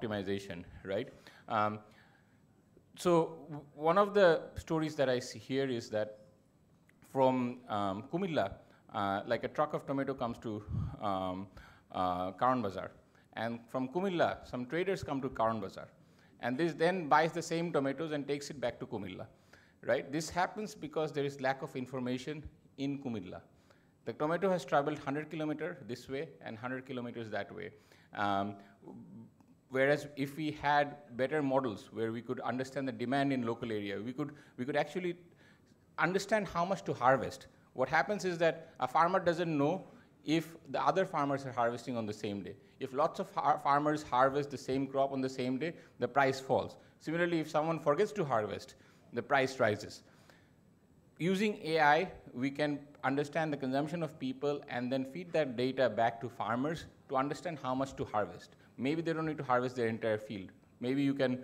optimization, right? So one of the stories that I see here is that from Kumilla, like a truck of tomato comes to Karan Bazar. And from Kumilla, some traders come to Karan Bazar. And this then buys the same tomatoes and takes it back to Kumilla, right? This happens because there is lack of information in Kumilla. The tomato has traveled 100 kilometers this way and 100 kilometers that way. Whereas if we had better models where we could understand the demand in local area, we could actually understand how much to harvest. What happens is that a farmer doesn't know if the other farmers are harvesting on the same day. If lots of farmers harvest the same crop on the same day, the price falls. Similarly, if someone forgets to harvest, the price rises. Using AI, we can understand the consumption of people and then feed that data back to farmers to understand how much to harvest. Maybe they don't need to harvest their entire field. Maybe you can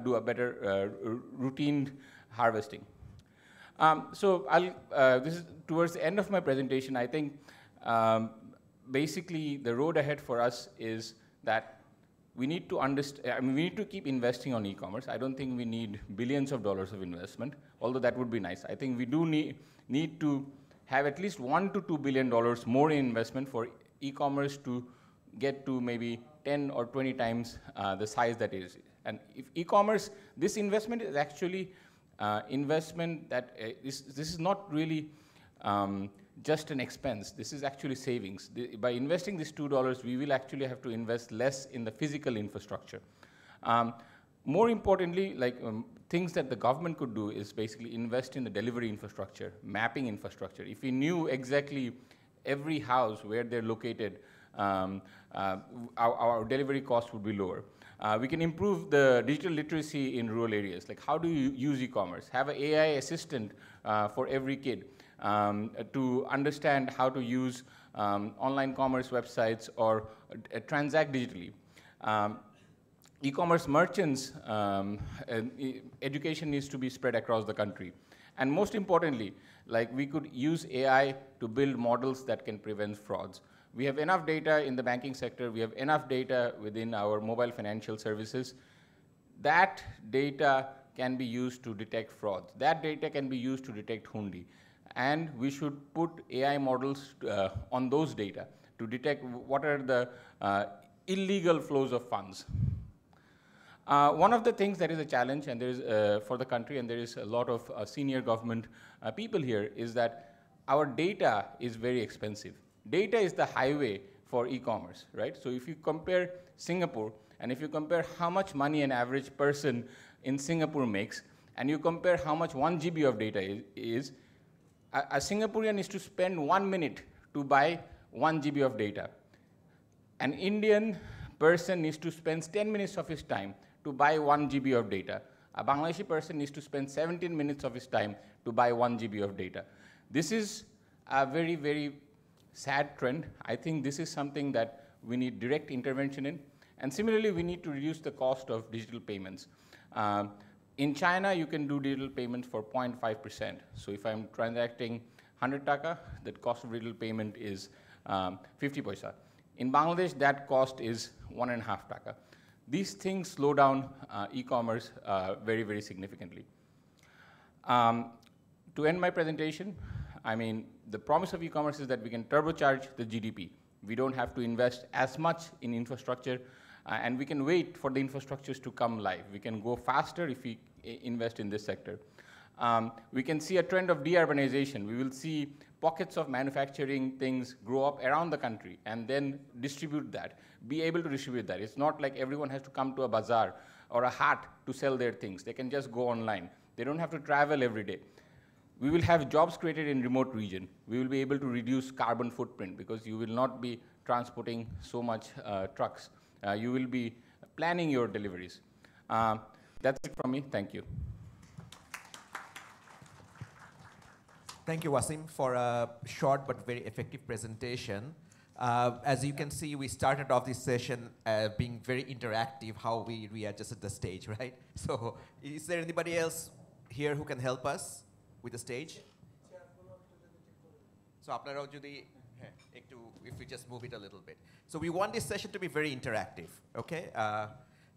do a better routine harvesting. So this is towards the end of my presentation. I think basically the road ahead for us is that we need to we need to keep investing on e-commerce. I don't think we need billions of dollars of investment, although that would be nice. I think we do need to have at least $1 to $2 billion more in investment for e-commerce to get to maybe 10 or 20 times the size that it is. And if e-commerce, this investment is actually investment that this is not really just an expense. This is actually savings. By investing this $2, we will actually have to invest less in the physical infrastructure. More importantly, like things that the government could do is basically invest in the delivery infrastructure, mapping infrastructure. If we knew exactly every house where they're located, our delivery cost would be lower. We can improve the digital literacy in rural areas. Like how do you use e-commerce? Have an AI assistant for every kid to understand how to use online commerce websites or transact digitally. E-commerce merchants, education needs to be spread across the country. And most importantly, like we could use AI to build models that can prevent frauds. We have enough data in the banking sector. We have enough data within our mobile financial services. That data can be used to detect frauds. That data can be used to detect hundi. And we should put AI models on those data to detect what are the illegal flows of funds. One of the things that is a challenge and there is, for the country, and there is a lot of senior government people here, is that our data is very expensive. Data is the highway for e-commerce, right? So if you compare Singapore, and if you compare how much money an average person in Singapore makes, and you compare how much 1 GB of data is, a Singaporean needs to spend 1 minute to buy 1 GB of data. An Indian person needs to spend 10 minutes of his time to buy 1 GB of data. A Bangladeshi person needs to spend 17 minutes of his time to buy 1 GB of data. This is a very, very sad trend. I think this is something that we need direct intervention in. And similarly, we need to reduce the cost of digital payments. In China, you can do digital payments for 0.5%. So if I'm transacting 100 taka, the cost of digital payment is 50 paisa. In Bangladesh, that cost is 1.5 taka. These things slow down e-commerce very, very significantly. To end my presentation, I mean, the promise of e-commerce is that we can turbocharge the GDP. We don't have to invest as much in infrastructure, and we can wait for the infrastructures to come live. We can go faster if we invest in this sector. We can see a trend of de-urbanization. We will see pockets of manufacturing things grow up around the country and then distribute that, be able to distribute that. It's not like everyone has to come to a bazaar or a hat to sell their things. They can just go online. They don't have to travel every day. We will have jobs created in remote region. We will be able to reduce carbon footprint because you will not be transporting so much trucks. You will be planning your deliveries. That's it from me. Thank you. Thank you, Wasim, for a short but very effective presentation. As you can see, we started off this session being very interactive, how we readjusted the stage, right? So is there anybody else here who can help us with the stage? So আপনারাও যদি if we just move it a little bit. So we want this session to be very interactive, okay?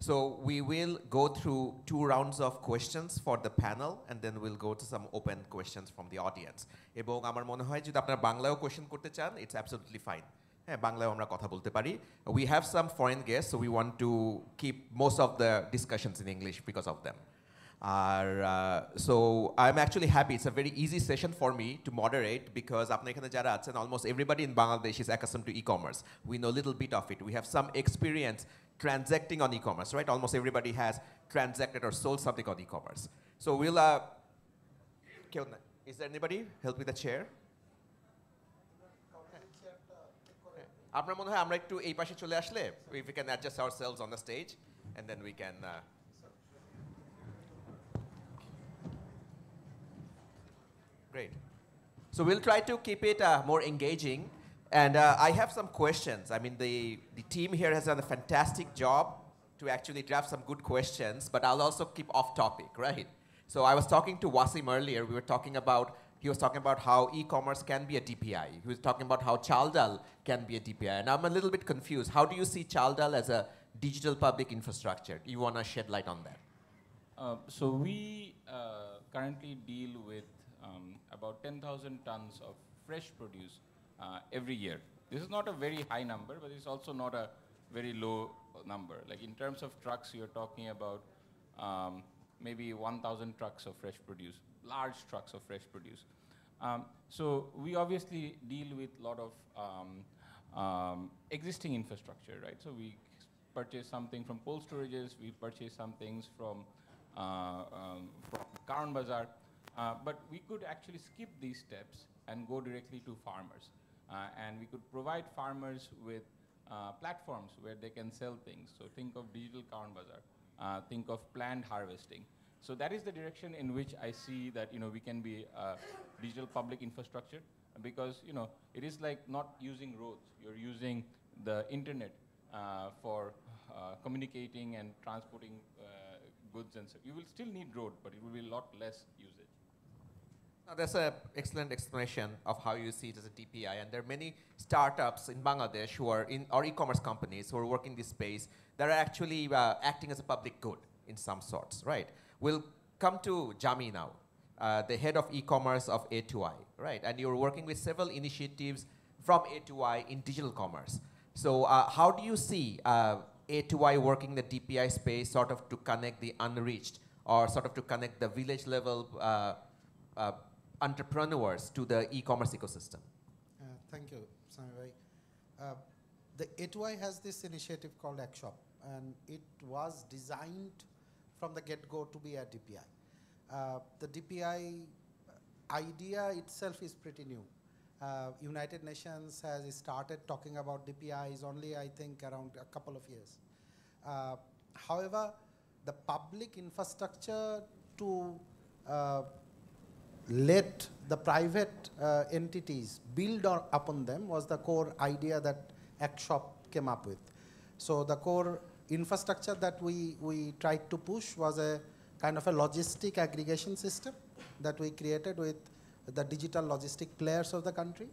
So we will go through 2 rounds of questions for the panel, and then we'll go to some open questions from the audience. এবং আমার মনে হয় যদি আপনারা বাংলায়ও question করতে চান, it's absolutely fine. হ্যাঁ, বাংলায়ও আমরা কথা বলতে পারি. We have some foreign guests, so we want to keep most of the discussions in English because of them. So I'm actually happy. It's a very easy session for me to moderate because আপনারা এখানে যারা আছেন, almost everybody in Bangladesh is accustomed to e-commerce. We know a little bit of it. We have some experience transacting on e-commerce, right? Almost everybody has transacted or sold something on e-commerce. So we'll, is there anybody? Help with the chair. আপনার মনে হয় আমরা একটু এই পাশে চলে আসলে, if we can adjust ourselves on the stage, and then we can. Great. So we'll try to keep it more engaging. And I have some questions. I mean, the team here has done a fantastic job to actually draft some good questions, but I'll also keep off topic, right? So I was talking to Wasim earlier. He was talking about how e-commerce can be a DPI. He was talking about how Chaldal can be a DPI. And I'm a little bit confused. How do you see Chaldal as a digital public infrastructure? Do you want to shed light on that? So we currently deal with about 10,000 tons of fresh produce every year. This is not a very high number, but it's also not a very low number. Like in terms of trucks, you're talking about maybe 1,000 trucks of fresh produce, large trucks of fresh produce. So we obviously deal with a lot of existing infrastructure, right? So we purchase something from cold storages, we purchase some things from Karan Bazaar, but we could actually skip these steps and go directly to farmers. And we could provide farmers with platforms where they can sell things. So think of digital Karan Bazaar, think of planned harvesting. So that is the direction in which I see that we can be a digital public infrastructure, because it is like not using roads. You're using the internet for communicating and transporting goods and so. You will still need road, but it will be a lot less usage. Now, that's an excellent explanation of how you see it as a DPI. And there are many startups in Bangladesh who are or e-commerce companies who are working this space that are actually acting as a public good in some sorts, right? We'll come to Jami now, the head of e-commerce of A2I, right? And you're working with several initiatives from A2I in digital commerce. So how do you see A2I working the DPI space sort of to connect the unreached, or sort of to connect the village level entrepreneurs to the e-commerce ecosystem? Thank you, Sami bhai. The A2I has this initiative called Shop, and it was designed from the get-go to be a DPI. The DPI idea itself is pretty new. United Nations has started talking about DPIs only, I think, around a couple of years. However, the public infrastructure to let the private entities build upon them was the core idea that Shop came up with. So the core infrastructure that we tried to push was a kind of a logistic aggregation system that we created with the digital logistic players of the country,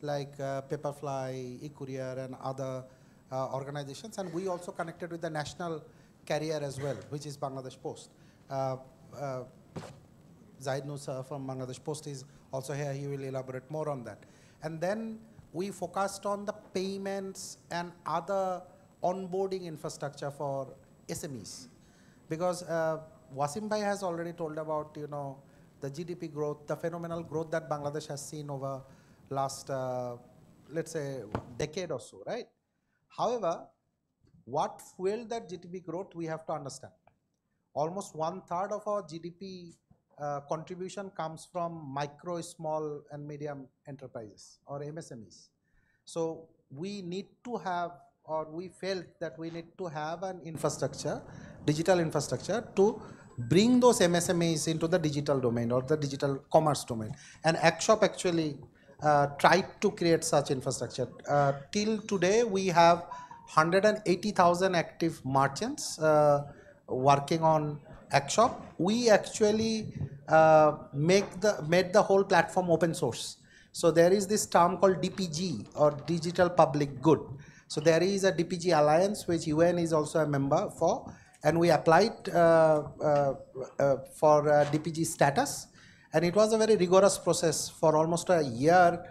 like Paperfly, eCourier, and other organizations. And we also connected with the national carrier as well, which is Bangladesh Post. Zaid Nusa from Bangladesh Post is also here. He will elaborate more on that. And then we focused on the payments and other onboarding infrastructure for SMEs. Because Wasim bhai has already told about, the GDP growth, the phenomenal growth that Bangladesh has seen over last, let's say, decade or so, right? However, what fueled that GDP growth, we have to understand. Almost 1/3 of our GDP contribution comes from micro, small, and medium enterprises, or MSMEs. So we need to have, or we felt that we need to have an infrastructure, digital infrastructure, to bring those MSMEs into the digital domain or the digital commerce domain. And Shop actually tried to create such infrastructure. Till today, we have 180,000 active merchants working on Shop. We actually made the whole platform open source. So there is this term called DPG, or Digital Public Good. So there is a DPG Alliance, which UN is also a member for, and we applied for DPG status, and it was a very rigorous process. For almost a year,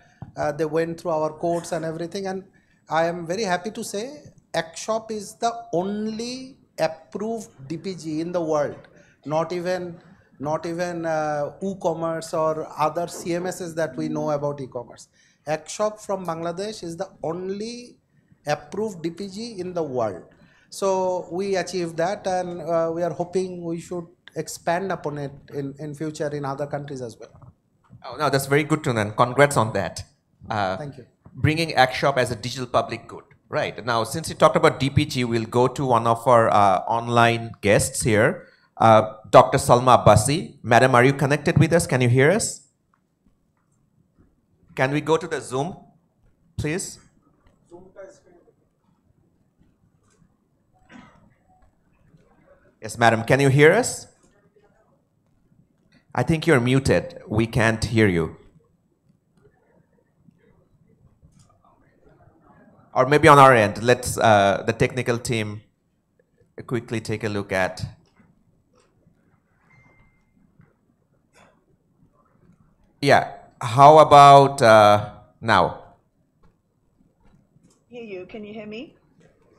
they went through our courts and everything, and I am very happy to say Acshop is the only approved DPG in the world, not even WooCommerce or other CMSs that we know about e-commerce. Acshop from Bangladesh is the only approved DPG in the world. So we achieved that, and we are hoping we should expand upon it in future in other countries as well. Oh, no, that's very good to know, and congrats on that. Thank you. Bringing Acshop as a digital public good. Right. Now, since you talked about DPG, we'll go to one of our online guests here, Dr. Salma Abbasi. Madam, are you connected with us? Can you hear us? Can we go to the Zoom, please? Yes, madam, can you hear us? I think you're muted. We can't hear you. Or maybe on our end, let's the technical team quickly take a look at. Yeah, how about now? Hear you. Can you hear me?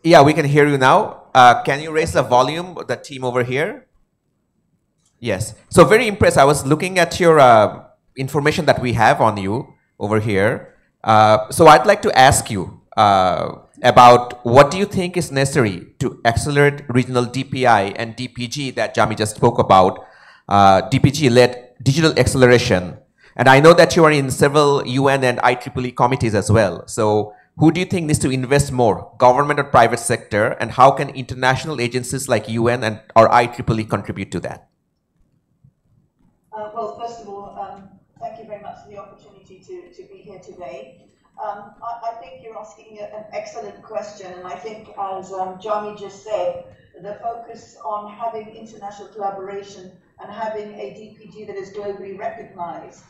Yeah, we can hear you now. Can you raise the volume, the team over here? Yes. So very impressed. I was looking at your information that we have on you over here. So I'd like to ask you about what do you think is necessary to accelerate regional DPI and DPG that Jami just spoke about, DPG-led digital acceleration. And I know that you are in several UN and IEEE committees as well. So who do you think needs to invest more, government or private sector, and how can international agencies like UN and or IEEE contribute to that? Well, first of all, thank you very much for the opportunity to be here today. I think you're asking an excellent question, and I think, as Jami just said, the focus on having international collaboration and having a DPG that is globally recognized,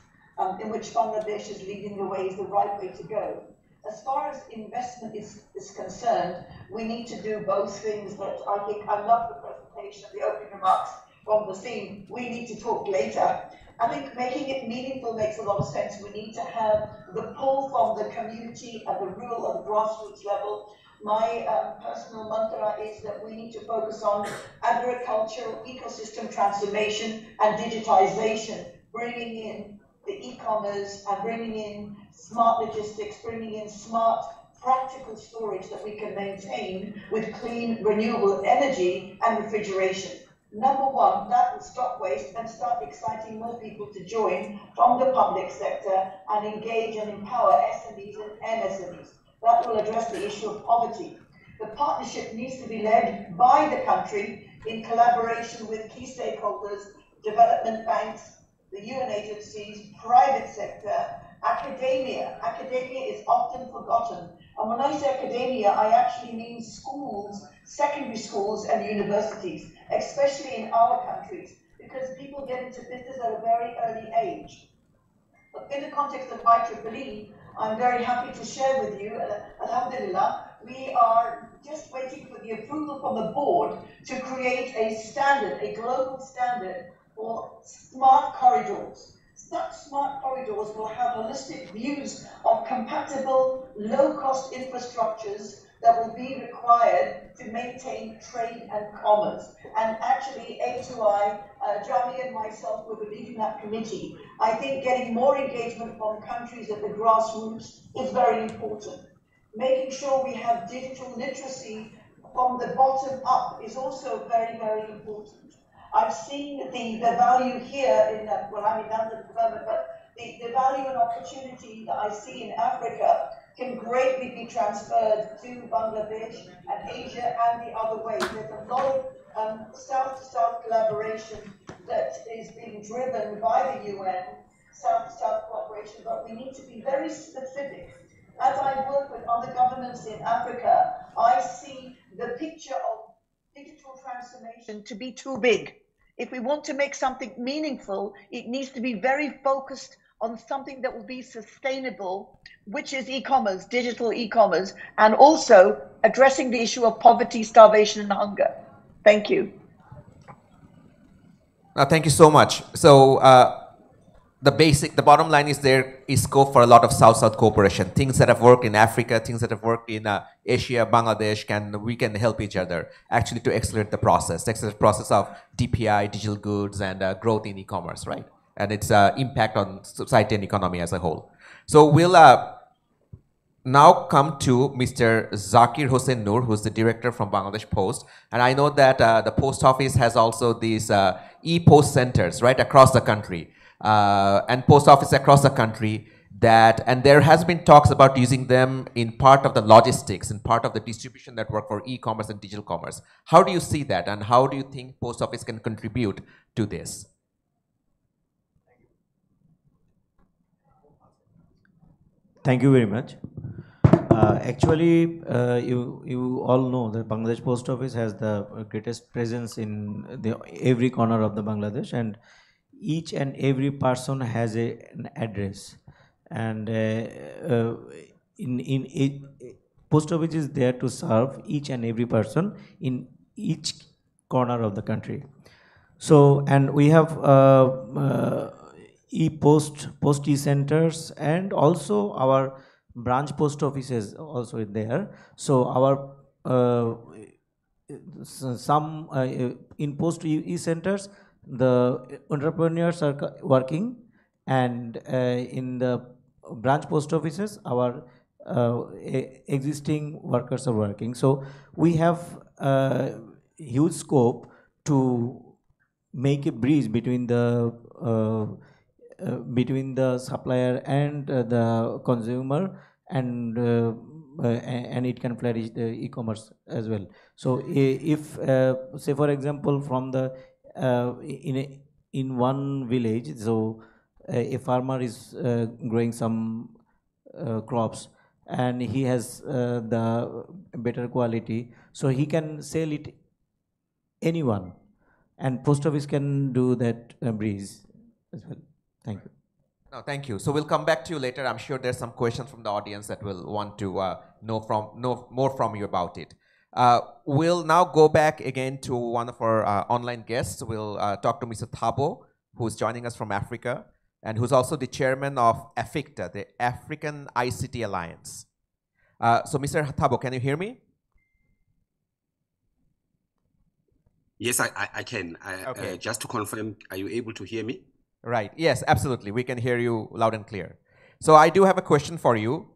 in which Bangladesh is leading the way, is the right way to go. As far as investment is concerned, we need to do both things that I think, I love the presentation, the opening remarks from the theme, we need to talk later. I think making it meaningful makes a lot of sense. We need to have the pull from the community at the rural and grassroots level. My personal mantra is that we need to focus on agricultural ecosystem transformation and digitization, bringing in the e-commerce and bringing in smart logistics, bringing in smart practical storage that we can maintain with clean renewable energy and refrigeration. Number one, that will stop waste and start exciting more people to join from the public sector and engage and empower SMEs and MSMEs. That will address the issue of poverty. The partnership needs to be led by the country in collaboration with key stakeholders, development banks, the UN agencies, private sector, academia. Academia is often forgotten. And when I say academia, I actually mean schools, secondary schools and universities, especially in our countries, because people get into business at a very early age. But in the context of IEEE, I'm very happy to share with you, alhamdulillah, we are just waiting for the approval from the board to create a standard, a global standard for smart corridors. Such smart corridors will have holistic views of compatible, low-cost infrastructures that will be required to maintain trade and commerce. And actually, A2I, Jami and myself will be leading that committee. I think getting more engagement from countries at the grassroots is very important. Making sure we have digital literacy from the bottom up is also very, very important. I've seen the value here in, well, I'm in London at the moment, but the value and opportunity that I see in Africa can greatly be transferred to Bangladesh and Asia and the other way. There's a lot of South-to-South collaboration that is being driven by the UN, South-to-South cooperation, but we need to be very specific. As I work with other governments in Africa, I see the picture of digital transformation to be too big. If we want to make something meaningful, it needs to be very focused on something that will be sustainable, which is e-commerce, digital e-commerce, and also addressing the issue of poverty, starvation, and hunger. Thank you. Thank you so much. So the bottom line is there is scope for a lot of South-South cooperation. Things that have worked in Africa, things that have worked in Asia, Bangladesh, we can help each other actually to accelerate the process of DPI, digital goods, and growth in e-commerce, right? And its impact on society and economy as a whole. So we'll now come to Mr. Zakir Hossein Noor, who's the director from Bangladesh Post. And I know that the post office has also these e-post centers right across the country. And post office across the country and there has been talks about using them in part of the logistics, in part of the distribution network for e-commerce and digital commerce. How do you see that, and how do you think post office can contribute to this? Thank you very much. Actually, you all know that Bangladesh Post Office has the greatest presence in every corner of the Bangladesh, and each and every person has an address, and post office is there to serve each and every person in each corner of the country. So, and we have e-post e-centers, and also our branch post offices also there. So our some in post e-centers, the entrepreneurs are working, and in the branch post offices, our existing workers are working. So we have huge scope to make a bridge between the supplier and the consumer, and it can flourish the e-commerce as well. So if say for example from the in one village, so a farmer is growing some crops, and he has the better quality, so he can sell it anyone, and post office can do that bridge as well. Thank you. No, thank you. So we'll come back to you later. I'm sure there's some questions from the audience that will want to know more from you about it. We'll now go back again to one of our online guests. We'll talk to Mr. Thabo, who's joining us from Africa, and who's also the chairman of AFICTA, the African ICT Alliance. So Mr. Thabo, can you hear me? Yes, I can. Okay. Just to confirm, are you able to hear me? Right. Yes, absolutely. We can hear you loud and clear. So I do have a question for you.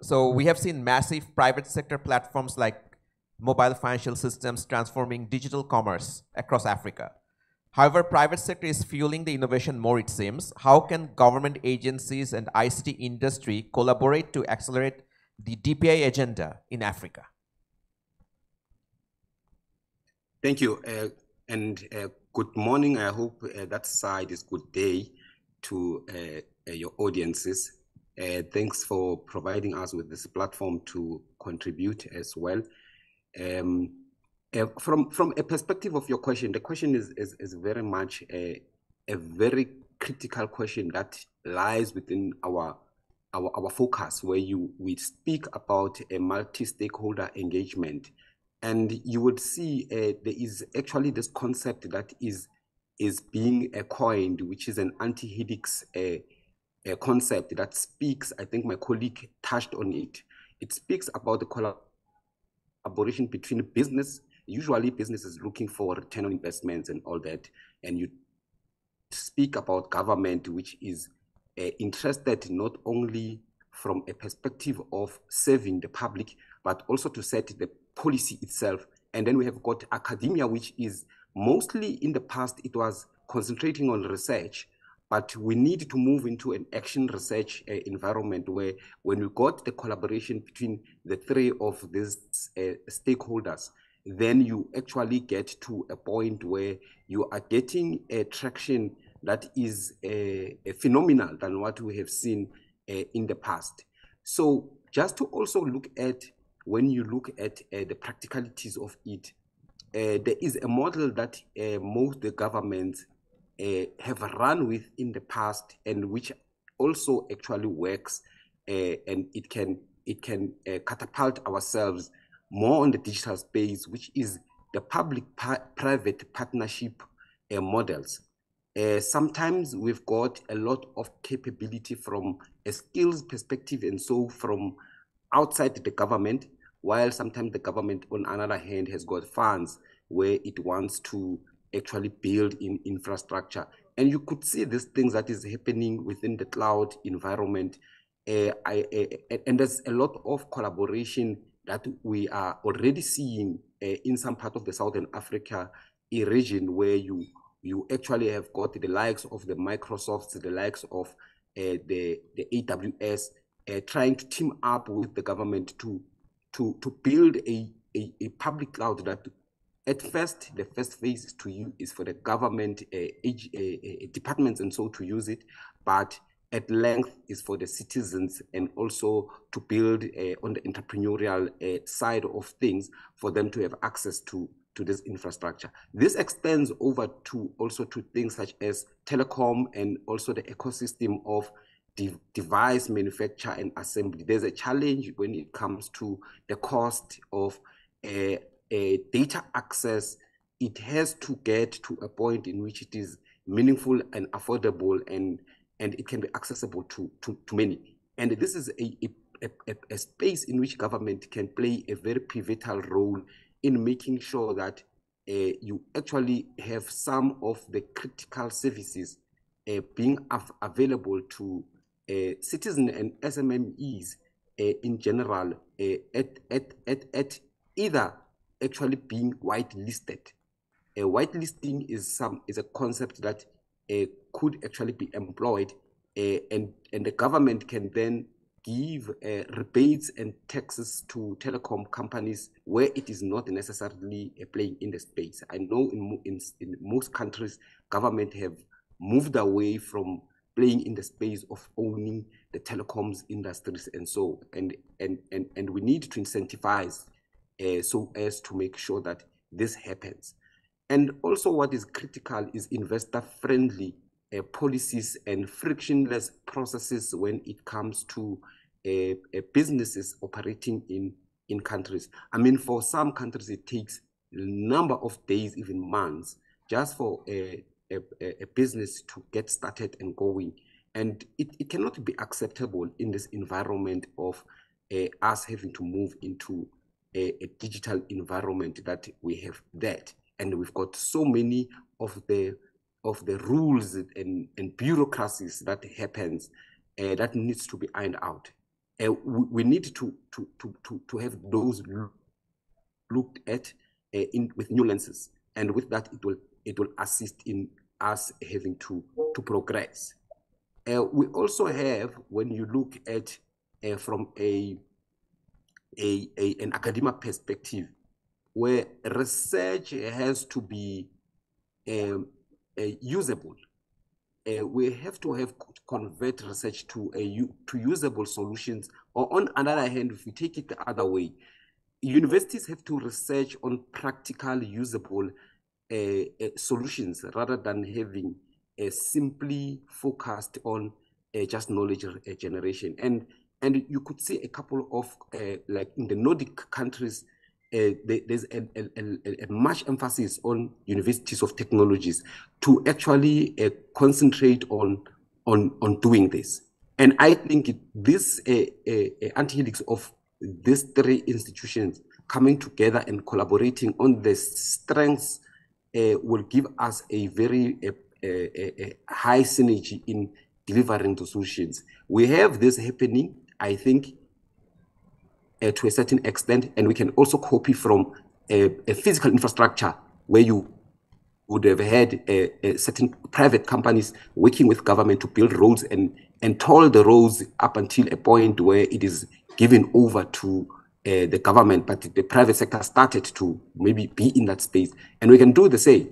So we have seen massive private sector platforms like mobile financial systems transforming digital commerce across Africa. However, private sector is fueling the innovation more, it seems. How can government agencies and ICT industry collaborate to accelerate the DPI agenda in Africa? Thank you. And good morning. I hope that side is good day to your audiences. Thanks for providing us with this platform to contribute as well. From a perspective of your question, the question is very much a very critical question that lies within our focus, where we speak about a multi-stakeholder engagement. And you would see there is actually this concept that is being coined, which is an anti-headaches concept that speaks, I think my colleague touched on it. It speaks about the collaboration between business. Usually business is looking for return on investments and all that. And you speak about government, which is interested not only from a perspective of serving the public, but also to set the policy itself. And then we have got academia, which is mostly in the past, it was concentrating on research, but we need to move into an action research environment where when we got the collaboration between the three of these stakeholders, then you actually get to a point where you are getting a traction that is phenomenal than what we have seen in the past. So just to also look at, when you look at the practicalities of it, there is a model that most the governments have run with in the past, and which also actually works, and it can catapult ourselves more on the digital space, which is the public-private partnership models. Sometimes we've got a lot of capability from a skills perspective and so from outside the government, while sometimes the government, on the other hand, has got funds where it wants to actually build in infrastructure. And you could see these things that is happening within the cloud environment. And there's a lot of collaboration that we are already seeing in some part of the Southern Africa region, where you actually have got the likes of the Microsofts, the likes of the AWS, trying to team up with the government to build a public cloud that at first, the first phase is for the government departments and so to use it, but at length is for the citizens and also to build on the entrepreneurial side of things for them to have access to this infrastructure. This extends over to also to things such as telecom and also the ecosystem of device manufacture and assembly. There's a challenge when it comes to the cost of data access. It has to get to a point in which it is meaningful and affordable and it can be accessible to many. And this is a space in which government can play a very pivotal role in making sure that you actually have some of the critical services being available to citizens and SMMEs in general at either actually being whitelisted. Whitelisting is a concept that could actually be employed, and the government can then give rebates and taxes to telecom companies where it is not necessarily playing in the space. I know in most countries, government have moved away from playing in the space of owning the telecoms industries and so, and we need to incentivize so as to make sure that this happens. And also what is critical is investor-friendly policies and frictionless processes when it comes to businesses operating in countries. I mean, for some countries, it takes a number of days, even months, just for a business to get started and going. And it cannot be acceptable in this environment of us having to move into a digital environment that we have that. And we've got so many of the rules and bureaucracies that happens that needs to be ironed out. We need to have those looked at with new lenses, and with that it will assist in us having to progress. We also have, when you look at from an academic perspective, where research has to be usable. We have to convert research to usable solutions. Or on the other hand, if we take it the other way, universities have to research on practical, usable solutions rather than having simply focused on just knowledge generation. And you could see a couple of like in the Nordic countries, there's a much emphasis on universities of technologies to actually concentrate on doing this. And I think this anti-helix of these three institutions coming together and collaborating on the strengths will give us a very high synergy in delivering the solutions. We have this happening, I think, to a certain extent, and we can also copy from a physical infrastructure where you would have had certain private companies working with government to build roads and toll the roads up until a point where it is given over to the government, but the private sector started to maybe be in that space. And we can do the same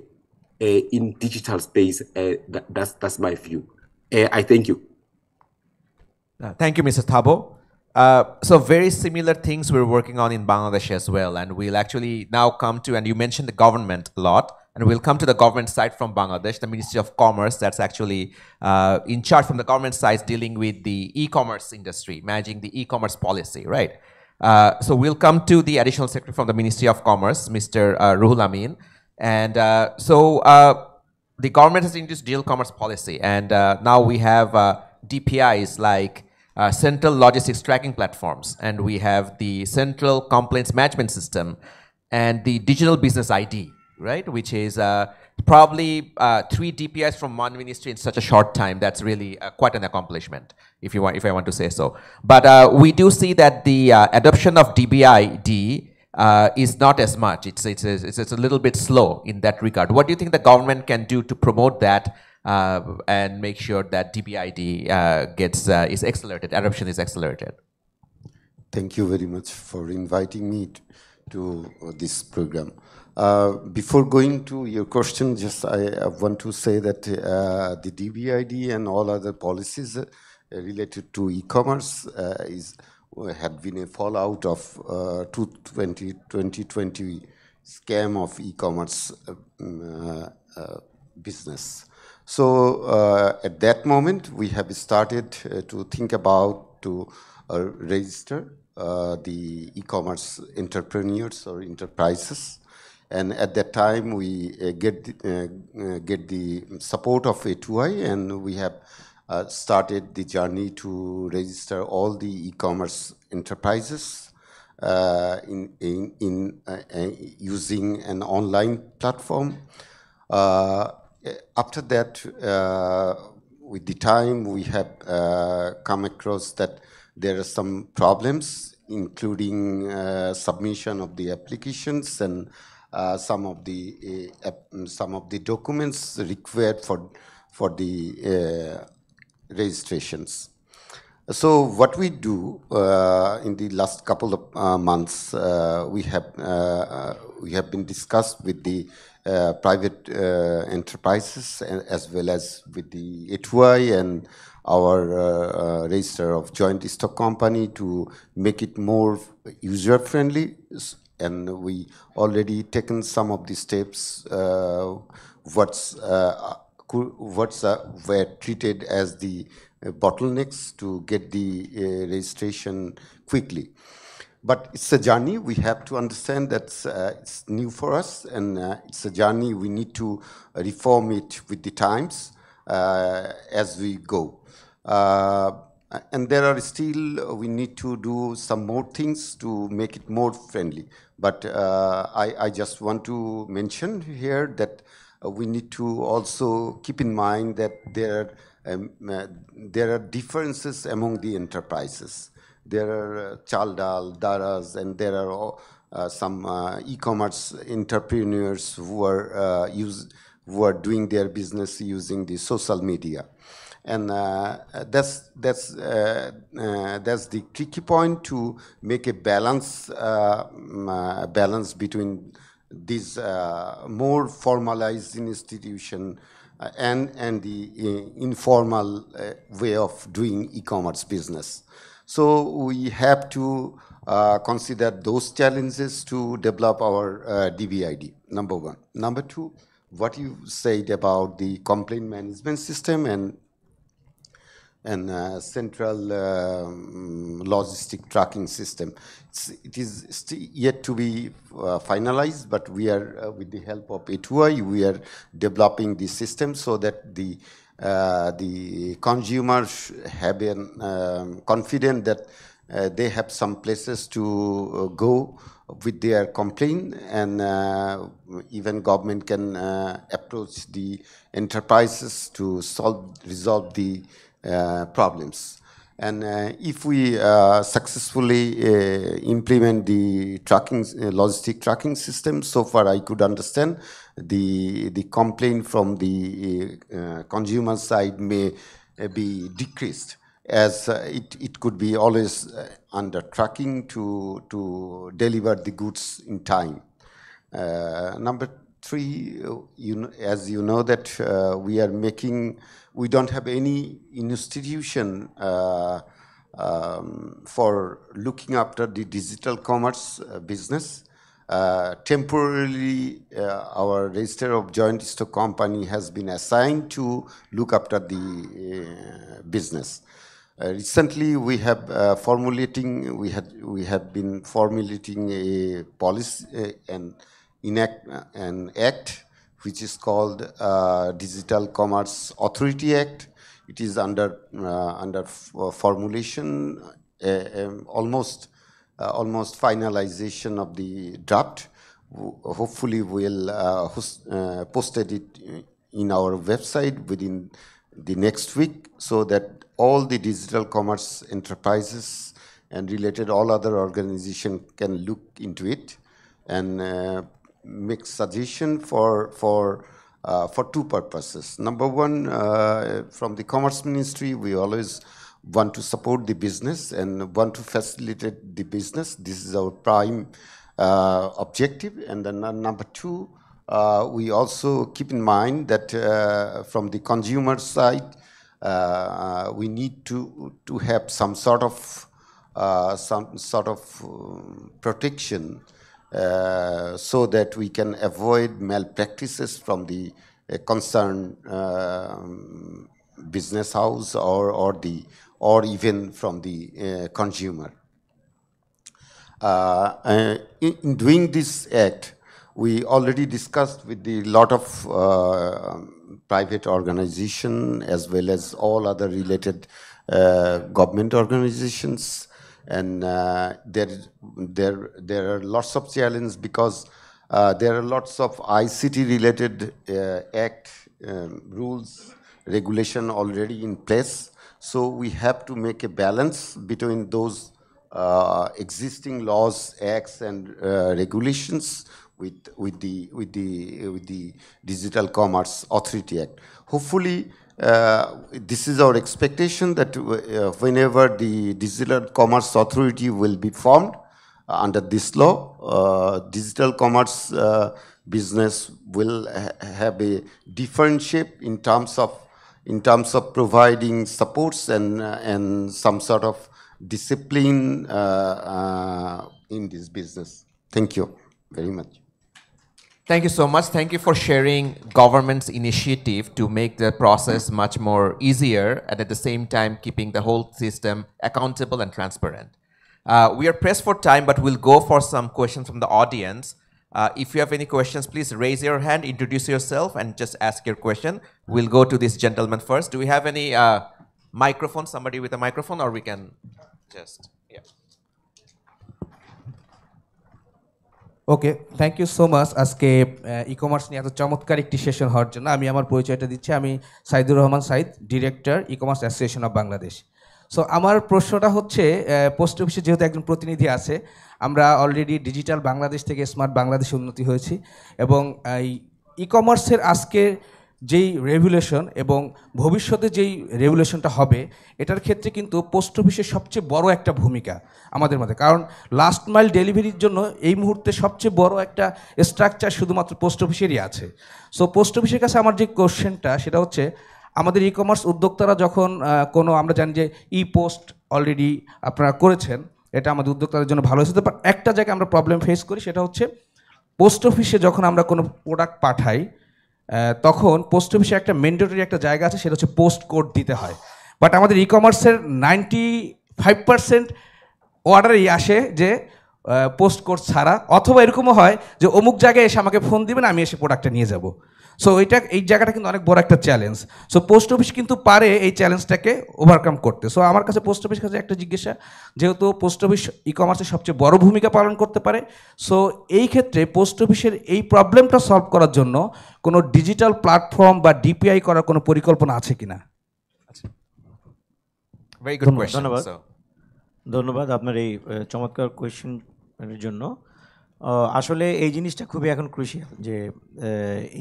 in digital space. That's my view. I thank you. Thank you, Mr. Thabo. So very similar things we're working on in Bangladesh as well, and we'll actually now come to, and you mentioned the government a lot, and we'll come to the government side from Bangladesh, the Ministry of Commerce, that's actually in charge from the government side dealing with the e-commerce industry, managing the e-commerce policy, right? So we'll come to the Additional Secretary from the Ministry of Commerce, Mr. Ruhul Amin. And the government has introduced digital commerce policy, and now we have DPIs like central logistics tracking platforms, and we have the central complaints management system, and the digital business ID, right? Which is probably 3 DPIs from one ministry in such a short time. That's really quite an accomplishment, if I want to say so. But we do see that the adoption of DBID is not as much. It's a little bit slow in that regard. What do you think the government can do to promote that and make sure that DBID is accelerated, adoption is accelerated? Thank you very much for inviting me to this program. Before going to your question, just I want to say that the DBID and all other policies related to e-commerce had been a fallout of 2020 scam of e-commerce business. So at that moment, we have started to think about to register the e-commerce entrepreneurs or enterprises. And at that time, we get the support of A2I, and we have started the journey to register all the e-commerce enterprises using an online platform. After that, with the time, we have come across that there are some problems, including submission of the applications and some of the documents required for the registrations. So what we do in the last couple of months, we have been discussed with the private enterprises as well as with the A2I and our register of joint stock company to make it more user-friendly. And we already taken some of the steps were treated as the bottlenecks to get the registration quickly. But it's a journey. We have to understand that it's new for us, and it's a journey. We need to reform it with the times as we go. And there are still, we need to do some more things to make it more friendly. But I just want to mention here that we need to also keep in mind that there are differences among the enterprises. There are Chaldal, Daras, and there are some e-commerce entrepreneurs who are doing their business using the social media. And that's the tricky point, to make a balance between this more formalized institution and the informal way of doing e-commerce business. So we have to consider those challenges to develop our DBID, number one. Number two, what you said about the complaint management system and central logistic tracking system. It is yet to be finalized, but we are, with the help of A2I, we are developing the system so that the consumers have been confident that they have some places to go with their complaint, and even government can approach the enterprises to resolve the problems. And if we successfully implement the logistic tracking system, so far I could understand the complaint from the consumer side may be decreased, as it could be always under tracking to deliver the goods in time. Number three, as you know that we don't have any institution for looking after the digital commerce business. Temporarily, our register of joint stock company has been assigned to look after the business. Recently, we have we have been formulating a policy and enact an act which is called Digital Commerce Authority Act. It is under formulation, almost finalization of the draft. Hopefully, we'll posted it in our website within the next week, so that all the digital commerce enterprises and related all other organizations can look into it and make suggestion for two purposes. Number one, from the Commerce Ministry, we always want to support the business and want to facilitate the business. This is our prime objective. And then number two, we also keep in mind that from the consumer side, we need to have some sort of protection so that we can avoid malpractices from the concerned business house or even from the consumer. In doing this act, we already discussed with a lot of private organization as well as all other related government organizations, and there are lots of challenges because there are lots of ICT related act rules, regulation already in place. So we have to make a balance between those existing laws, acts, and regulations with the Digital Commerce Authority Act. Hopefully, this is our expectation that whenever the Digital Commerce Authority will be formed under this law, digital commerce business will have a different shape in terms of providing supports and some sort of discipline in this business. Thank you very much. Thank you so much. Thank you for sharing government's initiative to make the process much more easier and at the same time keeping the whole system accountable and transparent. We are pressed for time, but we'll go for some questions from the audience. If you have any questions, please raise your hand, introduce yourself, and just ask your question. We'll go to this gentleman first. Do we have any microphone, somebody with a microphone, or we can just, yeah. Okay, thank you so much. আজকে e commerce নিয়ে এত চমৎকার একটি session হওয়ার জন্য আমি আমার পরিচয়টা দিচ্ছি। আমি Saidur Rahman Sayed, director e commerce association of Bangladesh. So আমার প্রশ্নটা হচ্ছে, পোস্ট অফিসে যেহেতু একজন প্রতিনিধি আছে, আমরা অলরেডি ডিজিটাল বাংলাদেশ থেকে স্মার্ট বাংলাদেশে উন্নতি হয়েছি এবং ই কমার্সের আজকে যেই রেগুলেশন এবং ভবিষ্যতে যেই রেগুলেশনটা হবে, এটার ক্ষেত্রে কিন্তু পোস্ট অফিসের সবচেয়ে বড় একটা ভূমিকা আমাদের মধ্যে। কারণ লাস্ট মাইল ডেলিভারির জন্য এই মুহূর্তে সবচেয়ে বড় একটা স্ট্রাকচার শুধুমাত্র পোস্ট অফিসেরই আছে। সো পোস্ট অফিসের কাছে আমার যে কোশ্চেনটা, সেটা হচ্ছে আমাদের ই কমার্স উদ্যোক্তারা যখন কোনো, আমরা জানি যে ই পোস্ট অলরেডি আপনারা করেছেন, এটা আমাদের উদ্যোক্তাদের জন্য ভালো হয়েছে। বাট একটা জায়গায় আমরা প্রবলেম ফেস করি, সেটা হচ্ছে পোস্ট অফিসে যখন আমরা কোনো প্রোডাক্ট পাঠাই, তখন পোস্ট অফিসে একটা ম্যান্ডেটরি একটা জায়গা আছে, সেটা হচ্ছে পোস্ট কোড দিতে হয়। বাট আমাদের ই কমার্সের 95% অর্ডারই আসে যে পোস্ট কোড ছাড়া, অথবা এরকমও হয় যে অমুক জায়গায় এসে আমাকে ফোন দিবেন, আমি এসে প্রোডাক্টটা নিয়ে যাব। সো এই জায়গাটা কিন্তু অনেক বড় একটা চ্যালেঞ্জ। সো পোস্ট অফিস কিন্তু পারে এই চ্যালেঞ্জটাকে ওভারকাম করতে। সো আমার কাছে পোস্ট অফিসের কাছে একটা জিজ্ঞাসা, যেহেতু পোস্ট অফিস ই কমার্সের সবচেয়ে বড় ভূমিকা পালন করতে পারে, সো এই ক্ষেত্রে পোস্ট অফিসের এই প্রবলেমটা সলভ করার জন্য কোনো ডিজিটাল প্ল্যাটফর্ম বা ডিপিআই করার কোনো পরিকল্পনা আছে কিনা? Very good question. ধন্যবাদ আপনার এই চমৎকার কোয়েশ্চেনের জন্য। আসলে এই জিনিসটা খুবই এখন ক্রুশিয়াল যে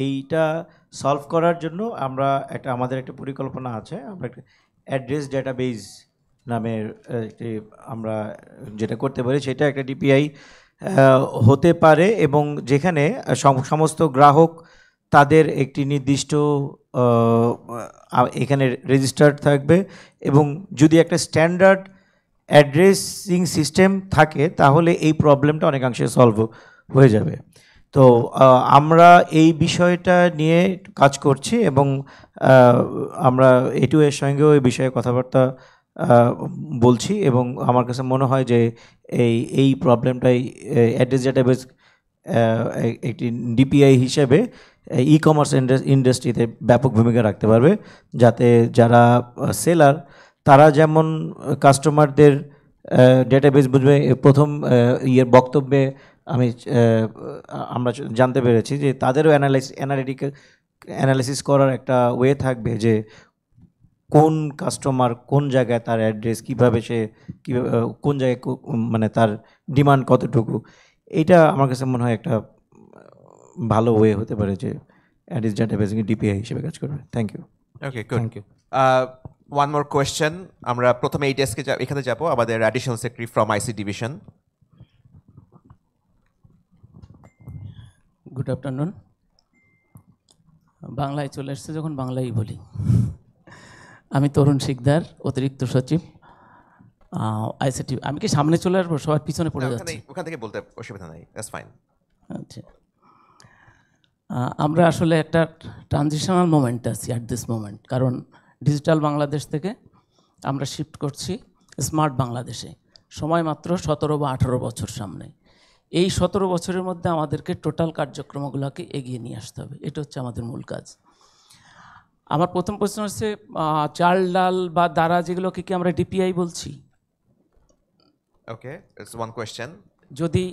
এইটা সলভ করার জন্য আমাদের একটা পরিকল্পনা আছে। আমরা একটা অ্যাড্রেস ডেটাবেজ নামের আমরা যেটা করতে পারি, সেটা একটা ডিপিআই হতে পারে এবং যেখানে সমস্ত গ্রাহক তাদের একটি নির্দিষ্ট এখানে রেজিস্টার্ড থাকবে এবং যদি একটা স্ট্যান্ডার্ড অ্যাড্রেসিং সিস্টেম থাকে তাহলে এই প্রবলেমটা অনেকাংশে সলভ হয়ে যাবে। তো আমরা এই বিষয়টা নিয়ে কাজ করছি এবং আমরা এর সঙ্গেও এই বিষয়ে কথাবার্তা বলছি, এবং আমার কাছে মনে হয় যে এই প্রবলেমটাই অ্যাড্রেস ডেটাবেস একটি ডিপিআই হিসেবে ই কমার্স ইন্ডাস্ট্রিতে ব্যাপক ভূমিকা রাখতে পারবে, যাতে যারা সেলার তারা যেমন কাস্টমারদের ডেটাবেস বুঝবে। প্রথম বক্তব্যে আমরা জানতে পেরেছি যে তাদেরও অ্যানালিসিস করার একটা ওয়ে থাকবে, যে কোন কাস্টমার কোন জায়গায় তার অ্যাড্রেস, কীভাবে সে কীভাবে কোন জায়গায় মানে তার ডিমান্ড কতটুকু। এইটা আমার কাছে মনে হয় একটা ভালো ওয়ে হতে পারে যে অ্যাড্রেস ডেটাবেস ডিপিআই হিসেবে কাজ করবে। Thank you. Okay, good. Thank you. One more question. আমরা প্রথমে এই ডেস্কে এখানে যাব, আমাদের additional secretary from IC division. Good afternoon. বাংলায় চলে এসছে যখন বাংলাই বলি। আমি তরুণ শিকদার, অতিরিক্ত সচিব আইসিটি। আমি কি সামনে চলে আসবো? সবার পিছনে পড়ে যাচ্ছে। ওখান থেকে বলতে অসুবিধা নাই, দ্যাটস ফাইন। আচ্ছা, আমরা আসলে একটা ট্রানজিশনাল মোমেন্ট আছি অ্যাট দিস মোমেন্ট, কারণ ডিজিটাল বাংলাদেশ থেকে আমরা শিফট করছি স্মার্ট বাংলাদেশে। সময় মাত্র 17 বা 18 বছর সামনে। এই 17 বছরের মধ্যে আমাদেরকে টোটাল কার্যক্রমগুলোকে এগিয়ে নিয়ে আসতে হবে, এটা হচ্ছে আমাদের মূল কাজ। আমার প্রথম প্রশ্ন হচ্ছে, চাল ডাল বা দারা যেগুলোকে কি আমরা ডিপিআই বলছি? ওকে, ইটস ওয়ান কোয়েশ্চেন। যদি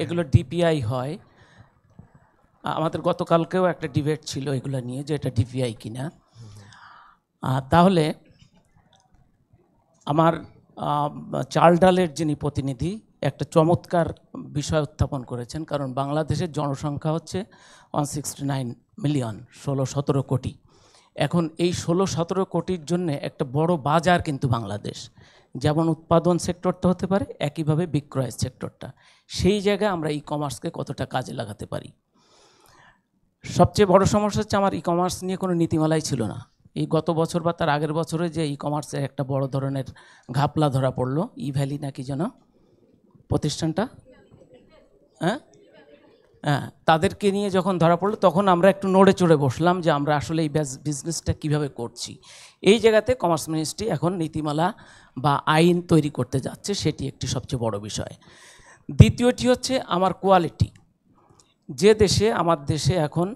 এগুলো ডিপিআই হয়, আমাদের গতকালকেও একটা ডিবেট ছিল এগুলো নিয়ে যে এটা ডিপিআই কিনা। তাহলে আমার চাল ডালের যিনি প্রতিনিধি একটা চমৎকার বিষয় উত্থাপন করেছেন, কারণ বাংলাদেশের জনসংখ্যা হচ্ছে 169 মিলিয়ন, 16-17 কোটি। এখন এই 16-17 কোটির জন্য একটা বড় বাজার কিন্তু বাংলাদেশ, যেমন উৎপাদন সেক্টরটা হতে পারে, একইভাবে বিক্রয়ের সেক্টরটা। সেই জায়গায় আমরা ই কমার্সকে কতটা কাজে লাগাতে পারি। সবচেয়ে বড় সমস্যা হচ্ছে আমার ই কমার্স নিয়ে কোনো নীতিমালাই ছিল না। এই গত বছর বা তার আগের বছরে যে ই কমার্সের একটা বড় ধরনের ঘাপলা ধরা পড়লো, ই ভ্যালি নাকি যেন প্রতিষ্ঠানটা, হ্যাঁ, তাদেরকে নিয়ে যখন ধরা পড়লো, তখন আমরা একটু নড়ে চড়ে বসলাম যে আমরা আসলে এই বিজনেসটা কীভাবে করছি। এই জায়গাতে কমার্স মিনিস্ট্রি এখন নীতিমালা বা আইন তৈরি করতে যাচ্ছে, সেটি একটি সবচেয়ে বড় বিষয়। দ্বিতীয়টি হচ্ছে আমার কোয়ালিটি। যে দেশে, আমার দেশে এখন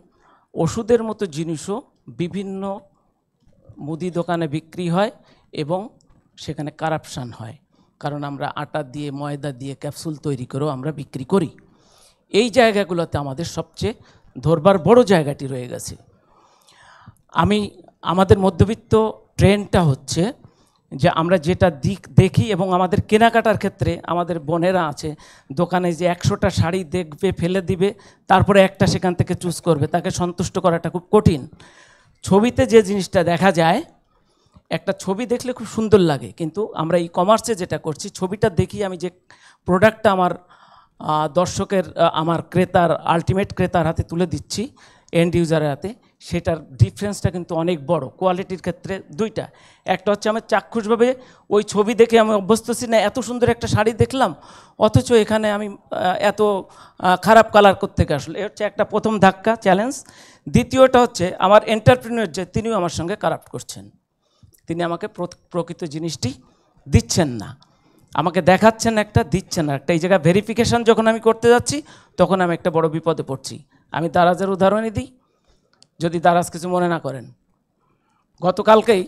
ওষুধের মতো জিনিসও বিভিন্ন মুদি দোকানে বিক্রি হয় এবং সেখানে কারাপশান হয়, কারণ আমরা আটা দিয়ে ময়দা দিয়ে ক্যাপসুল তৈরি করেও আমরা বিক্রি করি। এই জায়গাগুলোতে আমাদের সবচেয়ে ধরবার বড় জায়গাটি রয়ে গেছে। আমাদের মধ্যবিত্ত ট্রেন্ডটা হচ্ছে যে আমরা যেটা দেখি, এবং আমাদের কেনাকাটার ক্ষেত্রে আমাদের বোনেরা আছে দোকানে যে 100টা শাড়ি দেখবে, ফেলে দিবে, তারপরে একটা সেখান থেকে চুজ করবে, তাকে সন্তুষ্ট করাটা খুব কঠিন। ছবিতে যে জিনিসটা দেখা যায়, একটা ছবি দেখলে খুব সুন্দর লাগে, কিন্তু আমরা ই কমার্সে যেটা করছি, ছবিটা দেখি আমি যে প্রোডাক্টটা আমার দর্শকের, আমার ক্রেতার, আলটিমেট ক্রেতার হাতে তুলে দিচ্ছি, এন্ড ইউজারের হাতে, সেটার ডিফারেন্সটা কিন্তু অনেক বড়। কোয়ালিটির ক্ষেত্রে দুইটা, একটা হচ্ছে আমি চাক্ষুষভাবে ওই ছবি দেখে আমি অভ্যস্ত ছি না, এত সুন্দর একটা শাড়ি দেখলাম, অথচ এখানে আমি এত খারাপ কালার করতে আসলে, এ হচ্ছে একটা প্রথম ধাক্কা, চ্যালেঞ্জ। দ্বিতীয়টা হচ্ছে আমার এন্টারপ্রেনিউর যে, তিনিও আমার সঙ্গে কারাপ্ট করছেন, তিনি আমাকে প্রকৃত জিনিসটি দিচ্ছেন না, আমাকে দেখাচ্ছেন একটা, দিচ্ছেন না একটা। এই জায়গায় ভেরিফিকেশান যখন আমি করতে যাচ্ছি, তখন আমি একটা বড় বিপদে পড়ছি। আমি দারাজের উদাহরণই দিই, যদি দারাজ কিছু মনে না করেন। গতকালকেই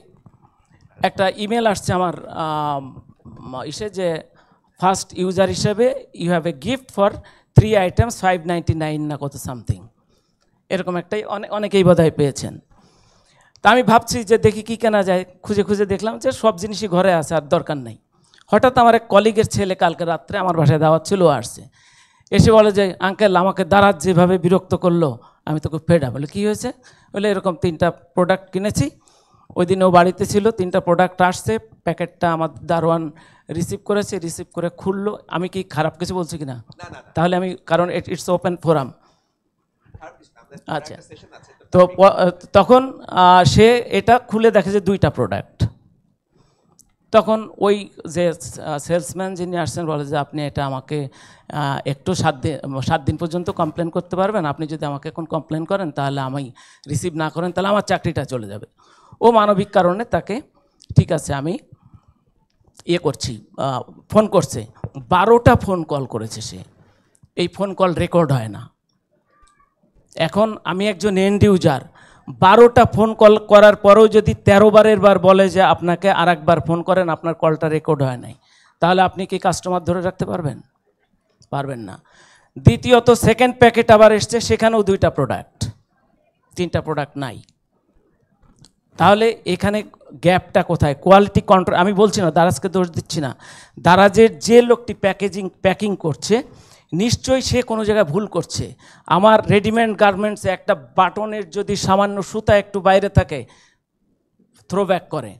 একটা ইমেল আসছে আমার যে ফার্স্ট ইউজার হিসেবে you have a gift for 3 items 599 না কত সামথিং, এরকম একটাই অনেকেই বোধহয় পেয়েছেন। তা আমি ভাবছি যে দেখি কি কেনা যায়, খুঁজে খুঁজে দেখলাম যে সব জিনিসই ঘরে আছে, আর দরকার নাই। হঠাৎ আমার এক কলিগের ছেলে কালকে রাত্রে আমার বাসায় দাওয়াত ছিল, আসছে, এসে বলে যে আঙ্কেল আমাকে দারাজ যেভাবে বিরক্ত করলো, আমি তো খুব ফেড আপ। বলে কী হয়েছে? বলে এরকম 3টা প্রোডাক্ট কিনেছি, ওই দিন ও বাড়িতে ছিল, 3টা প্রোডাক্ট আসছে, প্যাকেটটা আমার দারোয়ান রিসিভ করেছে, রিসিভ করে খুললো। আমি কি খারাপ কিছু বলছি কিনা? তাহলে আমি, কারণ ইটস ওপেন ফোরাম। আচ্ছা, তো তখন সে এটা খুলে দেখে যে 2টা প্রোডাক্ট। তখন ওই যে সেলসম্যান যিনি আসছেন বলে যে আপনি এটা আমাকে একটু 7 দিন পর্যন্ত কমপ্লেন করতে পারবেন, আপনি যদি আমাকে এখন কমপ্লেন করেন তাহলে আমি রিসিভ না করেন তাহলে আমার চাকরিটা চলে যাবে। ও মানবিক কারণে তাকে, ঠিক আছে আমি ইয়ে করছি, ফোন করছে, 12টা ফোন কল করেছে সে, এই ফোন কল রেকর্ড হয় না। এখন আমি একজন এন্ড ইউজার, 12টা ফোন কল করার পরেও যদি 13 বারের বার বলে যে আপনাকে আর একবার ফোন করেন, আপনার কলটা রেকর্ড হয় নাই, তাহলে আপনি কি কাস্টমার ধরে রাখতে পারবেন? পারবেন না। দ্বিতীয়ত সেকেন্ড প্যাকেট আবার এসছে, সেখানেও 2টা প্রোডাক্ট, 3টা প্রোডাক্ট নাই। তাহলে এখানে গ্যাপটা কোথায়? Quality control. আমি বলছি না, দারাজকে দোষ দিচ্ছি না, দারাজের যে লোকটি প্যাকিং করছে নিশ্চয়ই সে কোনো জায়গায় ভুল করছে। আমার রেডিমেড গার্মেন্টসে একটা বাটনের যদি সামান্য সুতা একটু বাইরে থাকে, থ্রোব্যাক করে,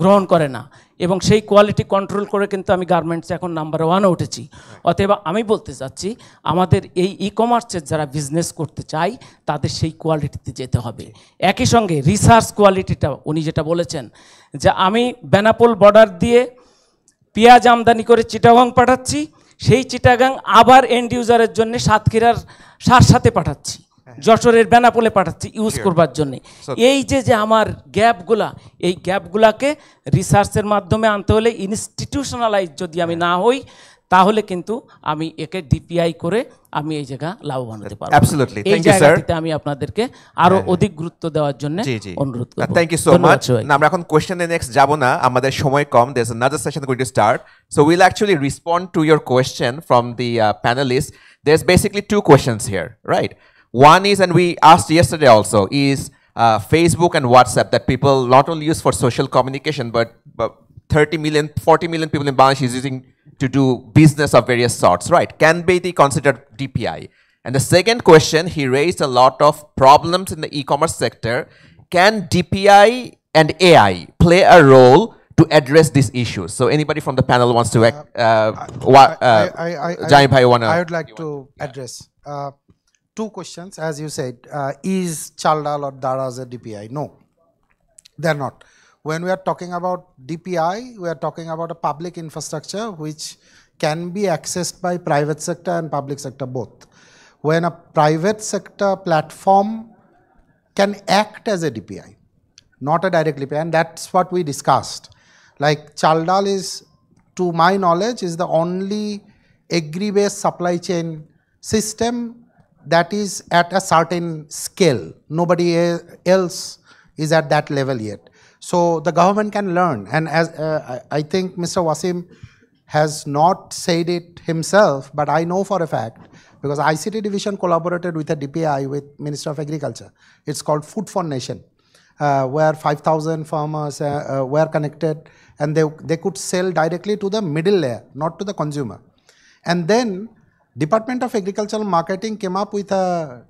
গ্রহণ করে না, এবং সেই কোয়ালিটি কন্ট্রোল করে কিন্তু আমি গার্মেন্টসে এখন নাম্বার 1-এ উঠেছি। অতএব আমি বলতে চাচ্ছি, আমাদের এই কমার্সের যারা বিজনেস করতে চায় তাদের সেই কোয়ালিটিতে যেতে হবে। একই সঙ্গে রিসার্চ কোয়ালিটিটা, উনি যেটা বলেছেন যে আমি বেনাপোল বর্ডার দিয়ে পেঁয়াজ আমদানি করে চিটাগাং পাঠাচ্ছি, সেই চিটাগাং আবার এন্ড ইউজারের জন্য সাতক্ষীরার সাথে পাঠাচ্ছি, যশোরের বেনাপোলে পাঠাচ্ছি ইউজ করবার জন্যে। এই যে আমার গ্যাপগুলা, এই গ্যাপগুলাকে রিসার্চের মাধ্যমে আনতে হলে ইনস্টিটিউশনালাইজ যদি আমি না হই, তাহলে কিন্তু আমি একে ডিপিআই করে আমি এই জায়গা লাভবান হতে পারবো। Absolutely. এই Thank you, sir. জায়গাটিতে আমি আপনাদেরকে আরো অধিক গুরুত্ব দেওয়ার জন্য অনুরোধ করব। Thank you so much. আমরা এখন কোশ্চেনে নেক্সট যাব না, আমাদের সময় কম। There's another session going to start. So we'll actually respond to your question from the panelists. There's basically 2 questions here, right? One is, and we asked yesterday also, is Facebook and WhatsApp that people not only use for social communication, but 30 million, 40 million people in Bangladesh is using to do business of various sorts, right? Can be considered DPI? And the second question, he raised a lot of problems in the e-commerce sector. Can DPI and AI play a role to address these issues? So anybody from the panel wants to Jai Bhai, I would like to address 2 questions. As you said, is Chaldal or Daraz a DPI? No, they're not. When we are talking about DPI, we are talking about a public infrastructure which can be accessed by private sector and public sector both. When a private sector platform can act as a DPI, not a direct DPI, and that's what we discussed. Like Chaldal is, to my knowledge, is the only agri-based supply chain system that is at a certain scale. Nobody else is at that level yet. So the government can learn, and as I think Mr. Wasim has not said it himself, but I know for a fact, because ICT division collaborated with a DPI with Minister of Agriculture. It's called Food for Nation, where 5,000 farmers were connected, and they could sell directly to the middle layer, not to the consumer. And then Department of Agricultural Marketing came up with a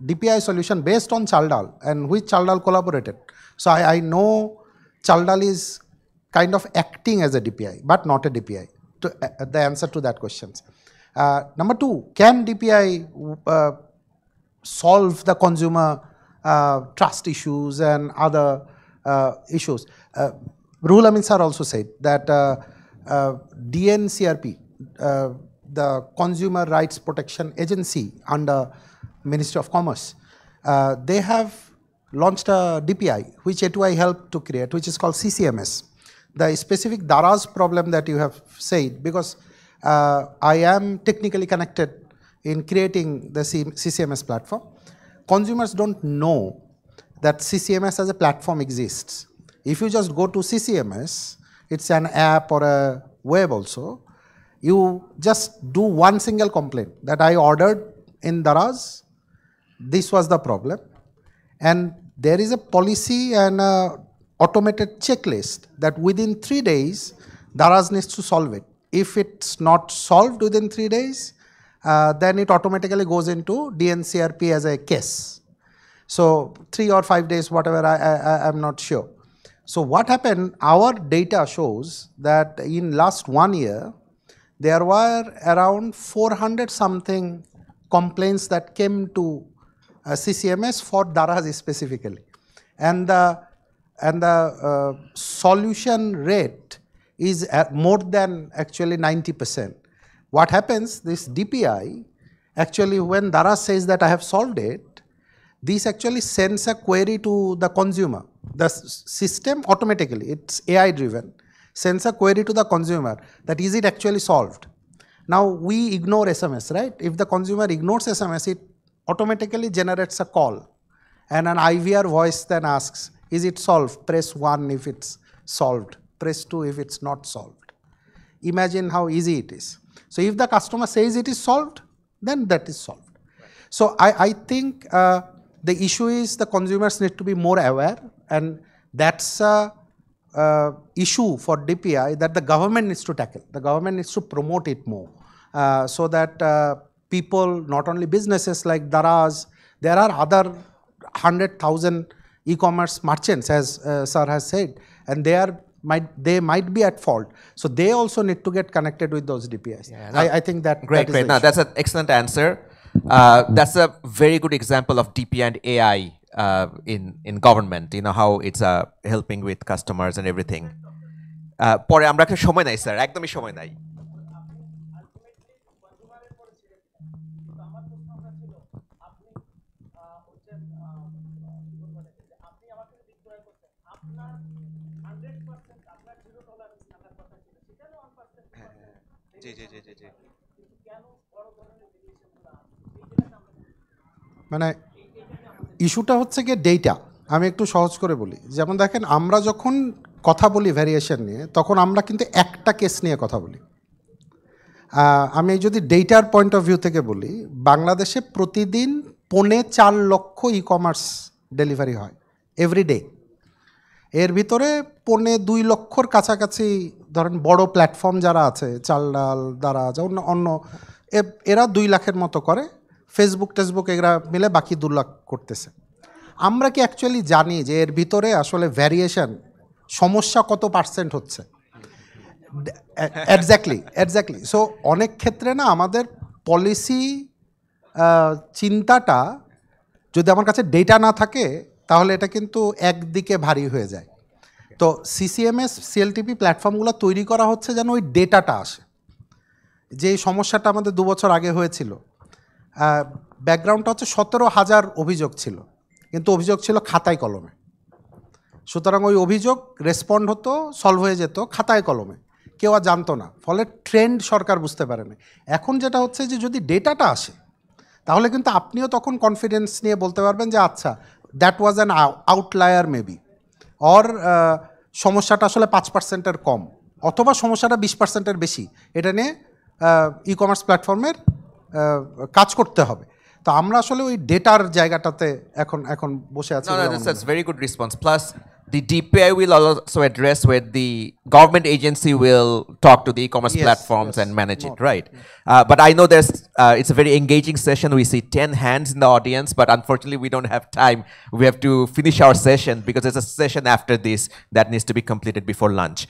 DPI solution based on Chaldal, and which Chaldal collaborated. So I know Chaldal is kind of acting as a DPI, but not a DPI, to the answer to that questions. Number 2, can DPI solve the consumer trust issues and other issues? Ruhul Amin sir also said that DNCRP, the Consumer Rights Protection Agency under Ministry of Commerce, they have launched a DPI, which A2I helped to create, which is called CCMS. The specific Daraz problem that you have said, because I am technically connected in creating the CCMS platform. Consumers don't know that CCMS as a platform exists. If you just go to CCMS, it's an app or a web also, you just do one single complaint that I ordered in Daraz, this was the problem, and there is a policy and a automated checklist that within 3 days Daraz needs to solve it. If it's not solved within 3 days, then it automatically goes into DNCRP as a case. So 3 or 5 days, whatever, I'm not sure. So what happened, our data shows that in last 1 year, there were around 400 something complaints that came to CCMS for Daraz specifically, and the solution rate is more than actually 90%. What happens, this DPI actually, when Daraz says that I have solved it, this actually sends a query to the consumer. The system automatically, it's AI driven, sends a query to the consumer that is it actually solved. Now we ignore SMS, right? If the consumer ignores SMS, it automatically generates a call, and an IVR voice then asks, is it solved? Press 1 if it's solved, press 2 if it's not solved. Imagine how easy it is. So if the customer says it is solved, then that is solved. So I think the issue is the consumers need to be more aware, and that's a issue for DPI that the government needs to tackle. The government needs to promote it more so that people, not only businesses like Daraz, there are other 100,000 e-commerce merchants, as sir has said, and they might be at fault. So they also need to get connected with those DPIs. Yeah, I think that great. Now that's an excellent answer. That's a very good example of DPI and AI in government. You know how it's helping with customers and everything. পরে আমরা একটা সময় নাই sir, একদমই সময় নাই। মানে ইস্যুটা হচ্ছে কি ডেটা। আমি একটু সহজ করে বলি, যেমন দেখেন আমরা যখন কথা বলি ভ্যারিয়েশন নিয়ে, তখন আমরা কিন্তু একটা কেস নিয়ে কথা বলি। আমি যদি ডেটার পয়েন্ট অফ ভিউ থেকে বলি, বাংলাদেশে প্রতিদিন 4.25 লক্ষ ই-কমার্স ডেলিভারি হয় এভরিডে। এর ভিতরে 2.25 লক্ষর কাছাকাছি ধরেন বড় প্ল্যাটফর্ম যারা আছে, চাল ডাল দারাজ অন্য এরা 2 লাখের মতো করে, ফেসবুক টেসবুক এরা মিলে বাকি 2 লাখ করতেছে। আমরা কি অ্যাকচুয়ালি জানি যে এর ভিতরে আসলে ভ্যারিয়েশন সমস্যা কত পার্সেন্ট হচ্ছে? এক্স্যাক্টলি। সো অনেক ক্ষেত্রে না আমাদের পলিসি চিন্তাটা যদি আমার কাছে ডেটা না থাকে, তাহলে এটা কিন্তু একদিকে ভারী হয়ে যায়। তো সিসিএমএস সিএলটিপি প্ল্যাটফর্মগুলো তৈরি করা হচ্ছে যেন ওই ডেটাটা আসে। যে সমস্যাটা আমাদের 2 বছর আগে হয়েছিল, ব্যাকগ্রাউন্ডটা হচ্ছে 17,000 অভিযোগ ছিল, কিন্তু অভিযোগ ছিল খাতায় কলমে। সুতরাং ওই অভিযোগ রেসপন্ড হতো, সলভ হয়ে যেত খাতায় কলমে, কেউ আর জানতো না, ফলে ট্রেন্ড সরকার বুঝতে পারেনি। এখন যেটা হচ্ছে যে যদি ডেটাটা আসে, তাহলে কিন্তু আপনিও তখন কনফিডেন্স নিয়ে বলতে পারবেন যে আচ্ছা that was an outlier maybe, or সমস্যাটা আসলে 5%-এর কম, অথবা সমস্যাটা 20%-এর বেশি। এটা নিয়ে ই কমার্স প্ল্যাটফর্মের কাজ করতে হবে। তো আমরা আসলে ওই ডেটার জায়গাটাতে এখন বসে আছি। That's very good response. Plus the DPI will also address where the government agency will talk to the e-commerce platforms and manage it, right? But I know it's a very engaging session. We see 10 hands in the audience, but unfortunately we don't have time. We have to finish our session because there's a session after this that needs to be completed before lunch.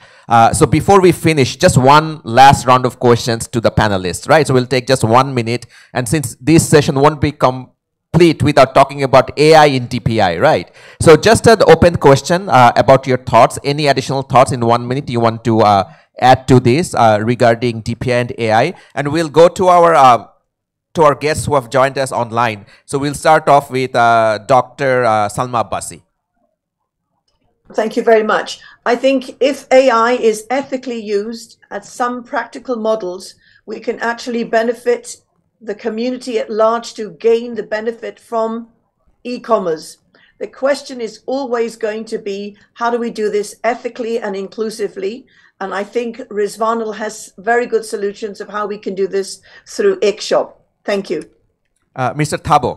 So before we finish, just one last round of questions to the panelists, right? So we'll take just 1 minute, and since this session won't become without talking about AI in DPI, right? So just an open question about your thoughts. Any additional thoughts in 1 minute you want to add to this regarding DPI and AI? And we'll go to our guests who have joined us online. So we'll start off with Dr. Salma Abbasi. Thank you very much. I think if AI is ethically used at some practical models, we can actually benefit the community at large to gain the benefit from e-commerce. The question is always going to be, how do we do this ethically and inclusively? And I think Rizwanul has very good solutions of how we can do this through Ikshop. Thank you. Mr. Thabo.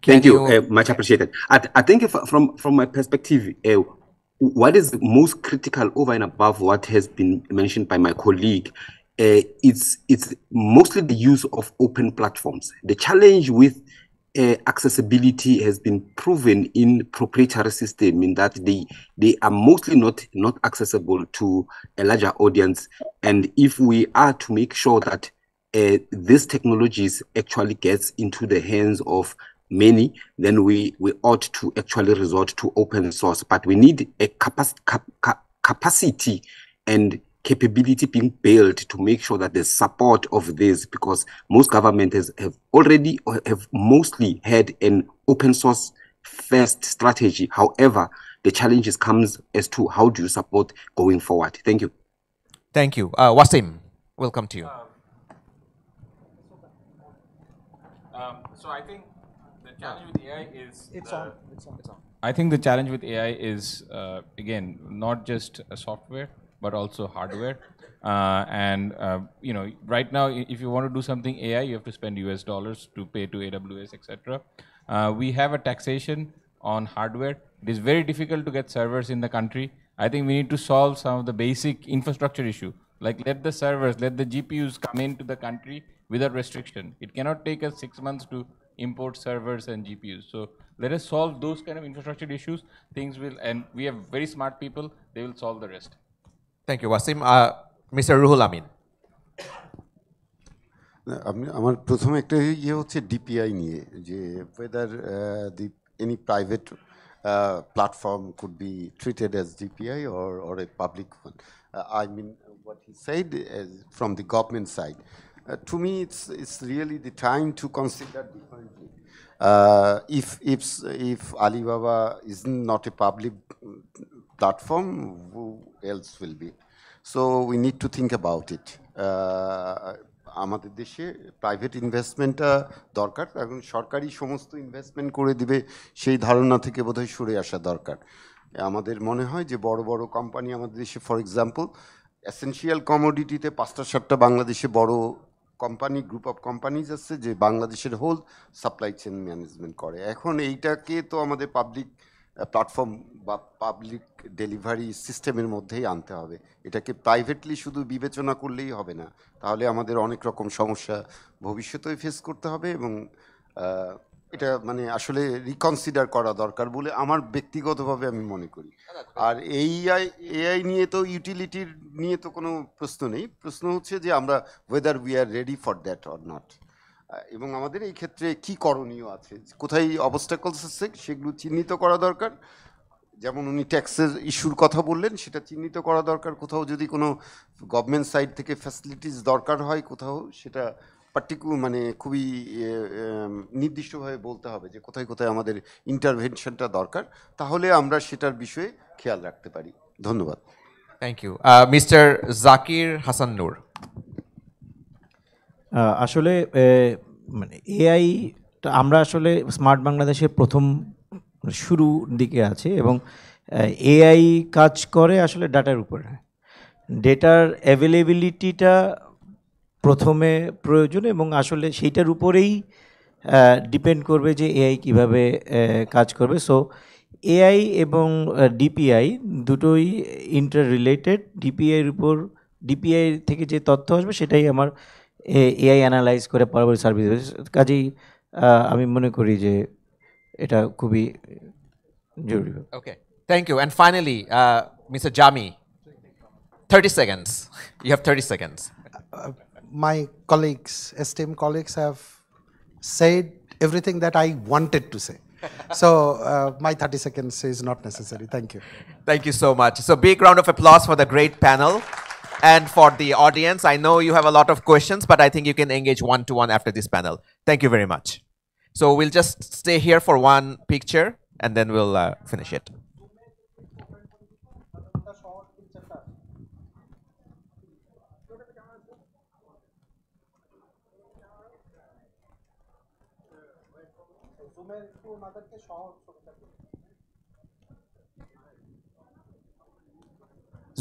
Thank you. Much appreciated. I think from my perspective, what is most critical over and above what has been mentioned by my colleague, it's mostly the use of open platforms. The challenge with accessibility has been proven in proprietary system, in that they are mostly not accessible to a larger audience. And if we are to make sure that these technologies actually gets into the hands of many, then we ought to actually resort to open source. But we need a capacity and capability being built to make sure that there's support of this, because most governments have mostly had an open source first strategy. However, the challenges comes as to how do you support going forward. Thank you. Thank you. Wasim, welcome to you. So I think the challenge with AI is It's on. It's on. I think the challenge with AI is again not just a software but also hardware. You know, right now, if you want to do something AI, you have to spend US dollars to pay to AWS, etc. We have a taxation on hardware. It is very difficult to get servers in the country. I think we need to solve some of the basic infrastructure issue. Like let the servers, let the GPUs come into the country without restriction. It cannot take us 6 months to import servers and GPUs. So let us solve those kind of infrastructure issues. Things will, and we have very smart people, they will solve the rest. Thank you, Wasim. Mr. Ruhul Amin. আমার প্রথমে একটা ইয়ে হচ্ছে DPI নিয়ে যে whether any private platform could be treated as DPI or a public one. I mean, what he said is from the government side. To me, it's really the time to consider differently. If Alibaba is not a public platform, who else will be? So we need to think about it. আমাদের দেশে private ইনভেস্টমেন্টটা দরকার, এখন সরকারি সমস্ত investment করে দিবে সেই ধারণা থেকে বোধহয় সরে আসা দরকার। আমাদের মনে হয় যে বড় বড় কোম্পানি আমাদের দেশে, ফর এক্সাম্পল এসেনশিয়াল কমোডিটিতে 5টা-7টা বাংলাদেশে বড় কোম্পানি, গ্রুপ অফ কোম্পানিজ আছে যে বাংলাদেশের হোল সাপ্লাই চেইন ম্যানেজমেন্ট করে। এখন এইটাকে তো আমাদের পাবলিক প্ল্যাটফর্ম বা পাবলিক ডেলিভারি সিস্টেমের মধ্যেই আনতে হবে। এটাকে প্রাইভেটলি শুধু বিবেচনা করলেই হবে না, তাহলে আমাদের অনেক রকম সমস্যা ভবিষ্যতেও ফেস করতে হবে এবং এটা মানে আসলে রিকনসিডার করা দরকার বলে আমার ব্যক্তিগতভাবে আমি মনে করি। আর এআই নিয়ে তো ইউটিলিটির নিয়ে তো কোনো প্রশ্ন নেই, প্রশ্ন হচ্ছে যে আমরা weather we are ready for that or not, এবং আমাদের এই ক্ষেত্রে কি করণীয় আছে, কোথায় অবস্টাকলস আছে সেগুলো চিহ্নিত করা দরকার। যেমন উনি ট্যাক্সের ইস্যুর কথা বললেন, সেটা চিহ্নিত করা দরকার। কোথাও যদি কোনো গভর্নমেন্ট সাইড থেকে ফ্যাসিলিটিস দরকার হয় কোথাও, সেটা মানে খুবই নির্দিষ্টভাবে বলতে হবে যে কোথায় কোথায় আমাদের ইন্টারভেনশনটা দরকার, তাহলে আমরা সেটার বিষয়ে খেয়াল রাখতে পারি। ধন্যবাদ। Thank you. Mister Zakir Hasan Noor. আসলে মানে এআই আমরা আসলে স্মার্ট বাংলাদেশের প্রথম শুরু দিকে আছে এবং এআই কাজ করে আসলে ডাটার উপরে। ডেটার অ্যাভেলেবিলিটিটা প্রথমে প্রয়োজন এবং আসলে সেইটার উপরেই ডিপেন্ড করবে যে এআই কীভাবে কাজ করবে। সো এআই এবং ডিপিআই দুটোই ইন্টার রিলেটেড। ডিপিআই থেকে যে তথ্য আসবে সেটাই আমার এআই অ্যানালাইজ করে পরবর্তী সার্ভিস। কাজেই আমি মনে করি যে এটা খুবই জরুরি। Okay, thank you. And finally Mister Jami, 30 seconds. You have 30 seconds. My colleagues, esteemed colleagues, have said everything that I wanted to say. So my 30 seconds is not necessary. Thank you. Thank you so much. So big round of applause for the great panel. And for the audience, I know you have a lot of questions, but I think you can engage one-to-one after this panel. Thank you very much. So we'll just stay here for one picture and then we'll finish it.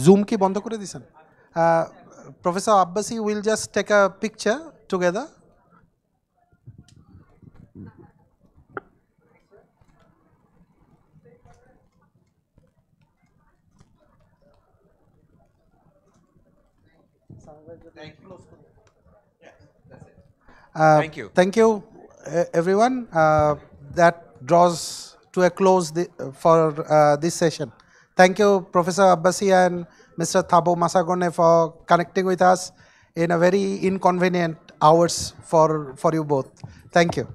Zoom ki bondo kore disen. Professor Abbasi will just take a picture together. Thank you. Thank you, everyone. That draws to a close for this session. Thank you, Professor Abbasi and Mr. Thabo Masagone, for connecting with us in a very inconvenient hours for you both. Thank you.